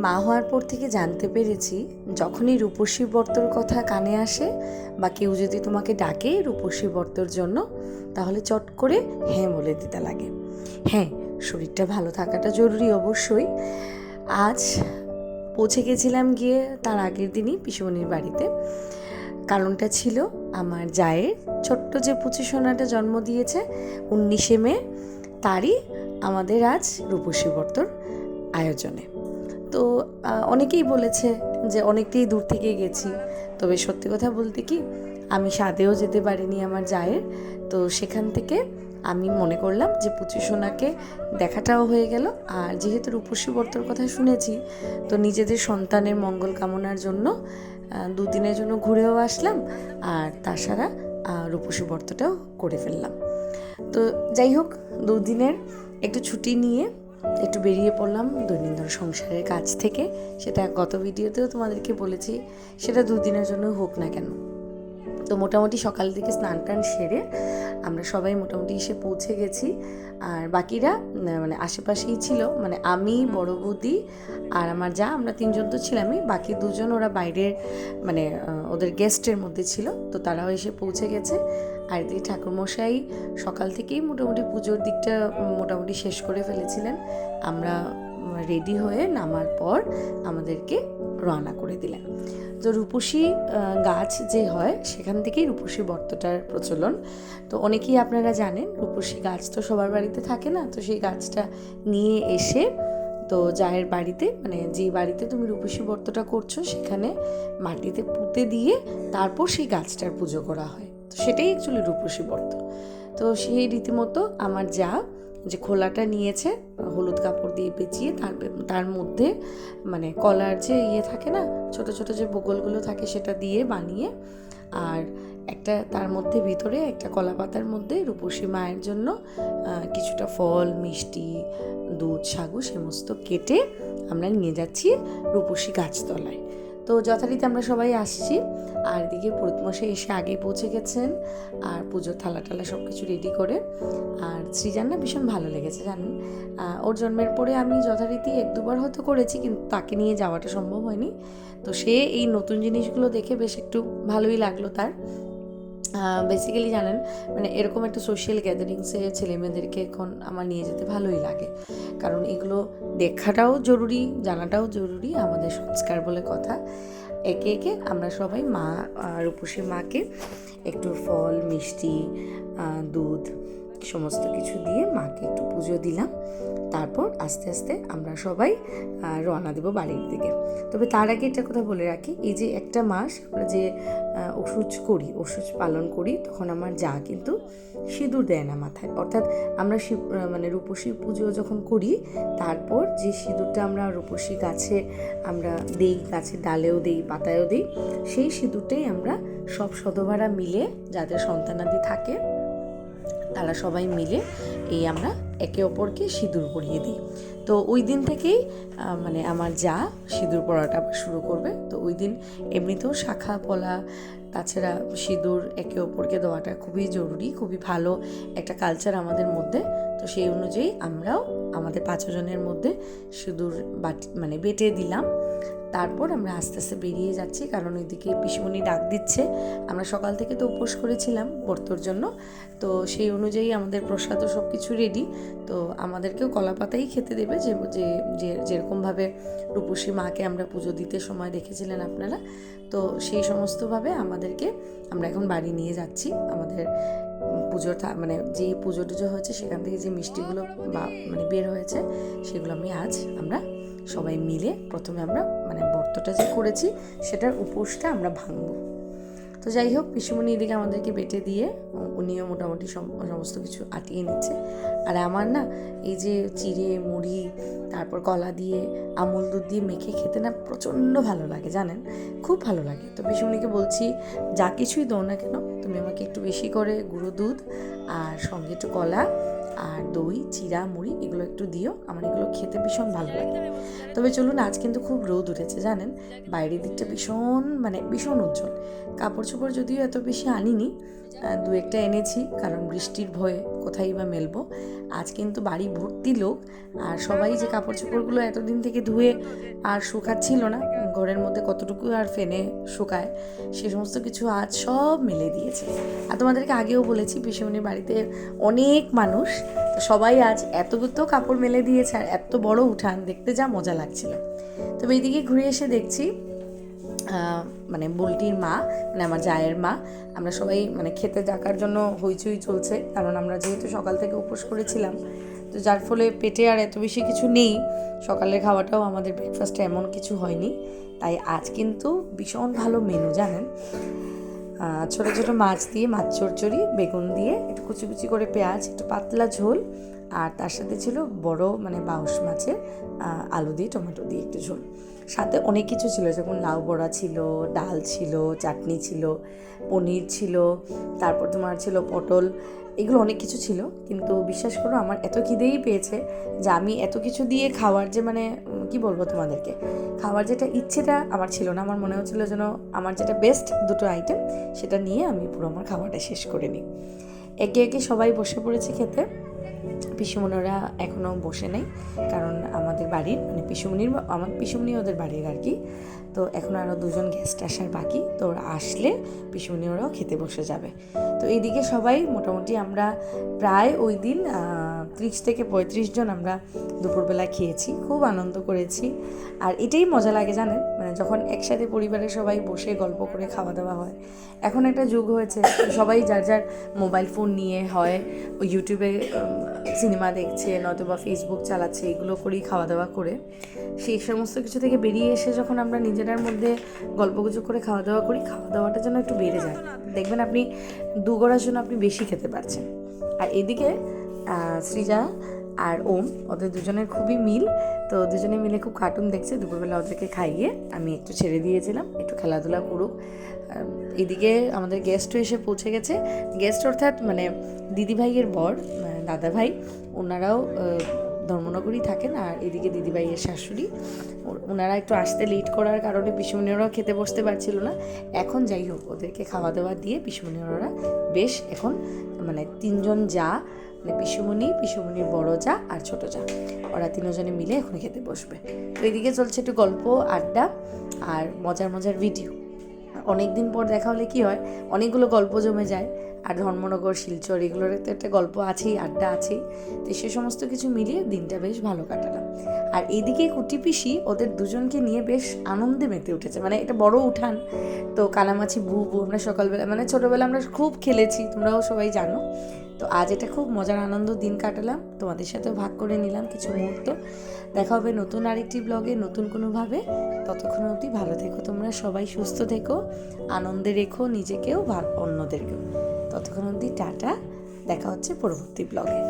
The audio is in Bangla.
মা হওয়ার পর থেকে জানতে পেরেছি, যখনই রূপসী ব্রতর কথা কানে আসে বা কেউ যদি তোমাকে ডাকে রূপসী ব্রতর জন্য, তাহলে চট করে হ্যাঁ বলে দিতে লাগে। হ্যাঁ, শরীরটা ভালো থাকাটা জরুরি অবশ্যই। আজ পৌঁছে গেছিলাম গিয়ে তার আগের দিনই পিসিমণির বাড়িতে। কারণটা ছিল আমার জায়ের ছোট্ট যে পুচি সোনাটা জন্ম দিয়েছে 19শে মে, তারই আমাদের আজ রূপসী ব্রতর আয়োজনে। তো অনেকেই বলেছে যে অনেকটাই দূর থেকে গেছি, তবে সত্যি কথা বলতে কি, আমি সাধেও যেতে পারিনি আমার জায়ের। তো সেখান থেকে আমি মনে করলাম যে পুচি সোনাকে দেখাটাও হয়ে গেল, আর যেহেতু রূপসী ব্রতর কথা শুনেছি, তো নিজেদের সন্তানের মঙ্গল কামনার জন্য 2 দিনের জন্য ঘুরেও আসলাম, আর তাছাড়া রূপসী ব্রতটাও করে ফেললাম। তো যাই হোক, 2 দিনের একটু ছুটি নিয়ে একটু বেরিয়ে পড়লাম দৈনন্দিন সংসারের কাজ থেকে। সেটা গত ভিডিওতেও তোমাদেরকে বলেছি, সেটা 2 দিনের জন্য হোক না কেন। তো মোটামুটি সকাল থেকে স্নান টান সেরে আমরা সবাই মোটামুটি এসে পৌঁছে গেছি। আর বাকিরা মানে আশেপাশেই ছিল, মানে আমি, বড় বৌদি আর আমার যা, আমরা 3 জন তো ছিলামই, বাকি 2 জন ওরা বাইরের মানে ওদের গেস্টের মধ্যে ছিল, তো তারাও এসে পৌঁছে গেছে। আর এদিকে ঠাকুরমশাই সকাল থেকেই মোটামুটি পুজোর দিকটা মোটামুটি শেষ করে ফেলেছিলেন। আমরা রেডি হয়ে নামার পর আমাদেরকে রওনা করে দিলেন। তো রূপসী গাছ যে হয় সেখান থেকেই রূপসী ব্রতটার প্রচলন। তো অনেকেই আপনারা জানেন, রূপসী গাছ তো সবার বাড়িতে থাকে না, তো সেই গাছটা নিয়ে এসে তো জায়ের বাড়িতে, মানে যে বাড়িতে তুমি রূপসী ব্রতটা করছো সেখানে মাটিতে পুঁতে দিয়ে তারপর সেই গাছটার পুজো করা হয়। তো সেটাই অ্যাকচুয়ালি রূপসী ব্রত। তো সেই রীতিমতো আমার যা যে খোলাটা নিয়েছে হলুদ কাপড় দিয়ে পেঁচিয়ে তার মধ্যে মানে কলার যে থাকে না, ছোট ছোট যে বগলগুলো থাকে, সেটা দিয়ে বানিয়ে, আর একটা তার মধ্যে ভিতরে একটা কলা পাতার মধ্যে রূপসী মায়ের জন্য কিছুটা ফল, মিষ্টি, দুধ, সাগু সমস্ত কেটে আমরা নিয়ে যাচ্ছি রূপসী গাছতলায়। তো যথারীতি আমরা সবাই আসছি, আর এদিকে পুরোহিতমশাই এসে আগেই পৌঁছে গেছেন, আর পুজোর থালা টালা সব কিছু রেডি করে। আর সৃজান না ভীষণ ভালো লেগেছে জানেন। ওর জন্মের পরে আমি যথারীতি 1-2বার হয়তো করেছি, কিন্তু তাকে নিয়ে যাওয়াটা সম্ভব হয়নি। তো সে এই নতুন জিনিসগুলো দেখে বেশ একটু ভালোই লাগলো তার। বেসিক্যালি জানেন, মানে এরকম একটা সোশ্যাল গ্যাদারিংসে ছেলেমেয়েদেরকে এখন আমার নিয়ে যেতে ভালোই লাগে, কারণ এগুলো দেখাটাও জরুরি, জানাটাও জরুরি, আমাদের সংস্কার বলে কথা। একে একে আমরা সবাই মা রূপসী মাকে একটু ফল, মিষ্টি, দুধ সমস্ত কিছু দিয়ে মাকে একটু পুজো দিলাম। তারপর আস্তে আস্তে আমরা সবাই রওনা দেবো বাড়ির দিকে। তবে তার আগে একটা কথা বলে রাখি, এই যে একটা মাস আমরা যে ওষুজ পালন করি, তখন আমার যা কিন্তু সিঁদুর দেয় না মাথায়। অর্থাৎ আমরা মানে রূপসী পুজো যখন করি, তারপর যে সিঁদুরটা আমরা রূপসী গাছে আমরা দেই, গাছের ডালেও দেই, পাতায়ও দিই, সেই সিঁদুরটাই আমরা সব সধবারা মিলে, যাদের সন্তানাদি থাকে তারা সবাই মিলে এই আমরা একে অপরকে সিঁদুর পরিয়ে দিই। তো ওই দিন থেকেই মানে আমার যা সিঁদুর পরাটা শুরু করবে। তো ওই দিন এমনিতেও শাখা পলা, তাছাড়া সিঁদুর একে অপরকে দেওয়াটা খুবই জরুরি, খুবই ভালো একটা কালচার আমাদের মধ্যে। তো সেই অনুযায়ী আমরাও আমাদের 5 জনের মধ্যে সিঁদুর মানে বেটে দিলাম। তারপর আমরা আস্তে আস্তে বেরিয়ে যাচ্ছি, কারণ ওইদিকে পিসিমণি ডাক দিচ্ছে। আমরা সকাল থেকে তো উপোস করেছিলাম ব্রতর জন্য, তো সেই অনুযায়ী আমাদের প্রসাদও সব কিছু রেডি। তো আমাদেরকেও কলা পাতাই খেতে দেবে, যেরকমভাবে রূপসী মাকে আমরা পুজো দিতে সময় দেখেছিলেন আপনারা। তো সেই সমস্তভাবে আমরা এখন বাড়ি নিয়ে যাচ্ছি। আমাদের পুজোর মানে যে পুজো টুজো হয়েছে সেখান থেকে যে মিষ্টিগুলো মানে বের হয়েছে, সেগুলো আমরা সবাই মিলে প্রথমে আমরা মানে ব্রতটা যে করেছি সেটার উপোসটা আমরা ভাঙবো। তো যাই হোক, পিসিমণি এদিকে আমাদেরকে বেটে দিয়ে উনিও মোটামুটি সমস্ত কিছু আটিয়ে নিচ্ছে। আর আমার না এই যে চিড়ে মুড়ি, তারপর কলা দিয়ে আমুল দুধ দিয়ে মেখে খেতে না প্রচণ্ড ভালো লাগে জানেন, খুব ভালো লাগে। তো পিসিমণিকে বলছি, যা কিছুই দাও না কেন তুমি আমাকে একটু বেশি করে গুঁড়ো দুধ আর সঙ্গে একটু কলা আর দই, চিড়া, মুড়ি এগুলো একটু দিও, আমার এগুলো খেতে ভীষণ ভালো লাগে। তবে চলুন, আজ কিন্তু খুব রোদ উঠেছে জানেন, বাইরের দিকটা ভীষণ উজ্জ্বল। কাপড় চোপড় যদিও এত বেশি আনিনি, দু একটা এনেছি, কারণ বৃষ্টির ভয়ে কোথায় বা মেলবো। আজ কিন্তু বাড়ি ভর্তি লোক, আর সবাই যে কাপড় চোপড়গুলো এতদিন থেকে ধুয়ে আর শুকাচ্ছিল না, ঘরের মধ্যে কতটুকু আর ফেনে শুকায়, সে সমস্ত কিছু আজ সব মেলে দিয়েছে। আর তোমাদেরকে আগেও বলেছি, পিসিমণির বাড়িতে অনেক মানুষ, তো সবাই আজ এতগুলো কাপড় মেলে দিয়েছে, আর এত বড় উঠান, দেখতে যা মজা লাগছিল। তবে এইদিকে ঘুরে এসে দেখছি বুলটির মা, আমার জায়ের মা, আমরা সবাই খেতে ডাকার জন্য হইচই চলছে, কারণ আমরা যেহেতু সকাল থেকে উপোস করেছিলাম, তো যার ফলে পেটে আর এত বেশি কিছু নেই। সকালের খাওয়াটাও আমাদের ব্রেকফাস্টে এমন কিছু হয়নি, তাই আজ কিন্তু ভীষণ ভালো মেনু জানেন। ছোটো ছোটো মাছ দিয়ে মাছ চচ্চড়ি, বেগুন দিয়ে একটু কুচি কুচি করে পেঁয়াজ, একটু পাতলা ঝোল, আর তার সাথে ছিল বড় বাউশ মাছের আলু দিয়ে টমেটো দিয়ে একটু ঝোল। সাথে অনেক কিছু ছিল, যেমন লাউ বড়া ছিল, ডাল ছিল, চাটনি ছিল, পনির ছিল, তারপর তোমার ছিল পটল, এগুলো অনেক কিছু ছিল। কিন্তু বিশ্বাস করো, আমার এত খিদেই পেয়েছে যে আমি এত কিছু দিয়ে খাওয়ার যে কি বলবো তোমাদেরকে, খাওয়ার যেটা ইচ্ছেটা আমার ছিল না। আমার মনে হচ্ছিলো যেন আমার যেটা বেস্ট দুটো আইটেম, সেটা নিয়ে আমি পুরো আমার খাওয়াটা শেষ করে নিই। একে একে সবাই বসে পড়েছে খেতে। পিসুমনিরা এখনও বসে নেই, কারণ আমাদের বাড়ির আমার পিসুমনি ওদের বাড়ির আর কি, তো এখন আরও দুজন গেস্ট আসার বাকি, তো আসলে পিসুমনি ওরাও খেতে বসে যাবে। তো এইদিকে সবাই মোটামুটি আমরা প্রায় ওই দিন 30 থেকে 35 জন আমরা দুপুরবেলা খেয়েছি, খুব আনন্দ করেছি। আর এটাই মজা লাগে জানেন, যখন একসাথে পরিবারের সবাই বসে গল্প করে খাওয়া দাওয়া হয়। এখন একটা যুগ হয়েছে, সবাই যার যার মোবাইল ফোন নিয়ে হয় ইউটিউবে সিনেমা দেখছে, নয়তোবা ফেসবুক চালাচ্ছে, এগুলো করেই খাওয়া দাওয়া করে। সেই সমস্ত কিছু থেকে বেরিয়ে এসে যখন আমরা নিজেদের মধ্যে গল্পগুজব করে খাওয়া দাওয়া করি, খাওয়া দাওয়াটা যেন একটু বেড়ে যায়, দেখবেন আপনি দুগড়ার জন্য আপনি বেশি খেতে পারছেন। আর এদিকে সৃজা আর ওম, ওদের দুজনের খুবই মিল, তো দুজনে মিলে খুব কার্টুন দেখছে। দুপুরবেলা ওদেরকে খাইয়ে আমি একটু ছেড়ে দিয়েছিলাম, একটু খেলাধুলা করুক। এদিকে আমাদের গেস্টও এসে পৌঁছে গেছে। গেস্ট অর্থাৎ দিদিভাইয়ের বর, দাদা ভাই, ওনারাও ধর্মনগরই থাকেন। আর এদিকে দিদিভাইয়ের শাশুড়ি, ওনারা একটু আসতে লেট করার কারণে পিসুমনিওরাও খেতে বসতে পারছিল না। এখন যাই হোক, ওদেরকে খাওয়া দাওয়া দিয়ে পিসুমনিওরা বেশ এখন 3জন যা, পিসুমনির বড় যা আর ছোট যা, ওরা 3জনে মিলে এখন খেতে বসবে। তো এদিকে চলছে একটু গল্প, আড্ডা আর মজার মজার ভিডিও। অনেক দিন পর দেখা হলে কি হয়, অনেকগুলো গল্প জমে যায়। আর ধর্মনগর, শিলচর এগুলোর তো একটা গল্প আছেই, আড্ডা আছেই। তো সে সমস্ত কিছু মিলিয়ে দিনটা বেশ ভালো কাটালাম। আর এইদিকে কুটি পিসি ওদের দুজনকে নিয়ে বেশ আনন্দে মেতে উঠেছে। এটা বড় উঠান, তো কানামাছি বু আমরা সকালবেলা ছোটোবেলা আমরা খুব খেলেছি, তোমরাও সবাই জানো। তো আজ এটা খুব মজার আনন্দ দিন কাটালাম, তোমাদের সাথেও ভাগ করে নিলাম কিছু মুহূর্ত। দেখা হবে নতুন আরেকটি ব্লগে, নতুন কোনোভাবে। ততক্ষণ অবধি ভালো থেকো তোমরা সবাই, সুস্থ থেকো, আনন্দে রেখো নিজেকেও, অন্যদেরকেও। ততক্ষণ অবধি টাটা, দেখা হচ্ছে পরবর্তী ব্লগে।